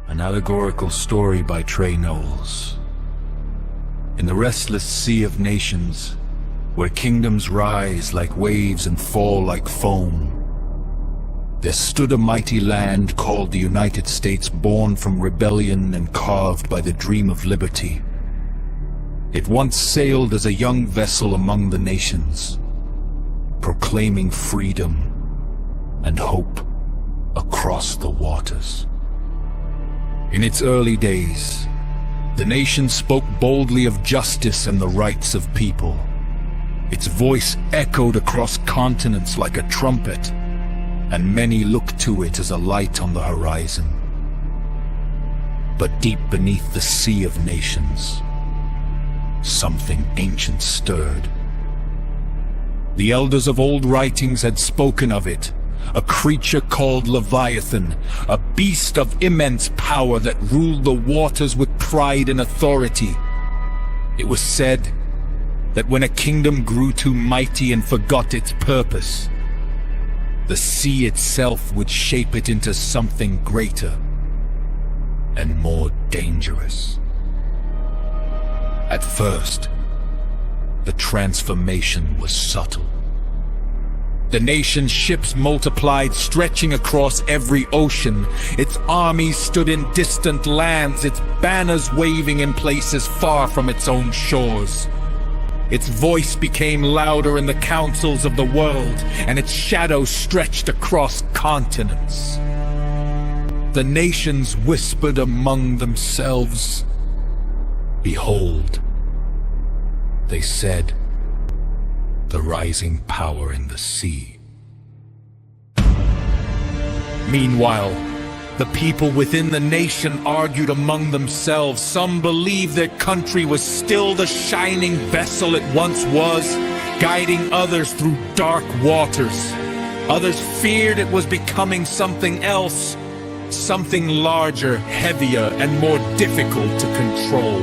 An allegorical story by Trey Knowles. In the restless sea of nations, where kingdoms rise like waves and fall like foam, there stood a mighty land called the United States, born from rebellion and carved by the dream of liberty. It once sailed as a young vessel among the nations, proclaiming freedom and hope across the waters. In its early days, the nation spoke boldly of justice and the rights of people. Its voice echoed across continents like a trumpet, and many looked to it as a light on the horizon. But deep beneath the sea of nations, something ancient stirred. The elders of old writings had spoken of it, a creature called Leviathan, a beast of immense power that ruled the waters with pride and authority. It was said that when a kingdom grew too mighty and forgot its purpose, the sea itself would shape it into something greater and more dangerous. At first, the transformation was subtle. The nation's ships multiplied, stretching across every ocean. Its armies stood in distant lands, its banners waving in places far from its own shores. Its voice became louder in the councils of the world, and its shadow stretched across continents. The nations whispered among themselves, "Behold," they said, "the rising power in the sea." Meanwhile, the people within the nation argued among themselves. Some believed their country was still the shining vessel it once was, guiding others through dark waters. Others feared it was becoming something else, something larger, heavier, and more difficult to control.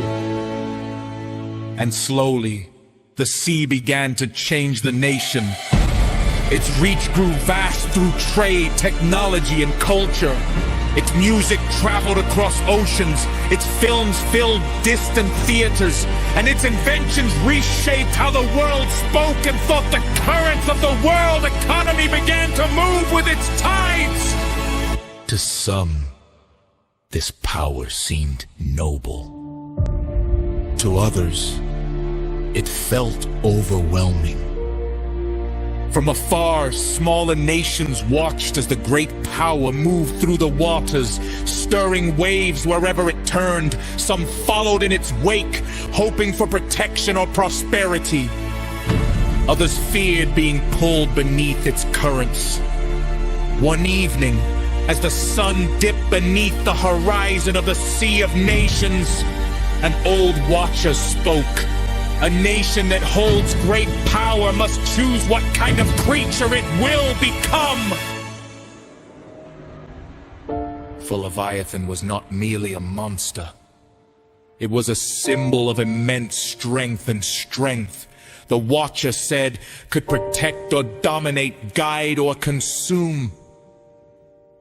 And slowly, the sea began to change the nation. Its reach grew vast through trade, technology, and culture. Its music traveled across oceans, its films filled distant theaters, and its inventions reshaped how the world spoke and thought. The currents of the world economy began to move with its tides. To some, this power seemed noble. To others, it felt overwhelming. From afar, smaller nations watched as the great power moved through the waters, stirring waves wherever it turned. Some followed in its wake, hoping for protection or prosperity. Others feared being pulled beneath its currents. One evening, as the sun dipped beneath the horizon of the Sea of Nations, an old watcher spoke. A nation that holds great power must choose what kind of creature it will become. For Leviathan was not merely a monster. It was a symbol of immense strength, and strength, the Watcher said, could protect or dominate, guide or consume.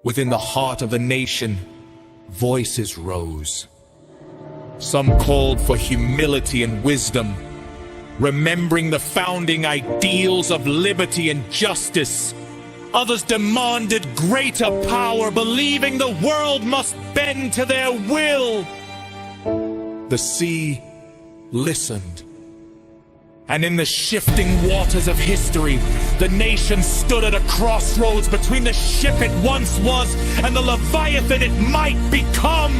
Within the heart of the nation, voices rose. Some called for humility and wisdom, remembering the founding ideals of liberty and justice. Others demanded greater power, believing the world must bend to their will. The sea listened, and in the shifting waters of history, the nation stood at a crossroads between the ship it once was and the Leviathan it might become.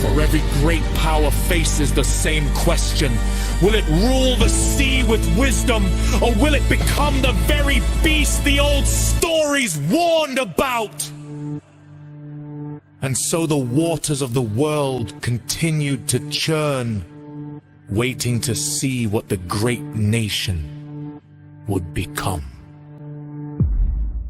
For every great power faces the same question. Will it rule the sea with wisdom, or will it become the very beast the old stories warned about? And so the waters of the world continued to churn, waiting to see what the great nation would become.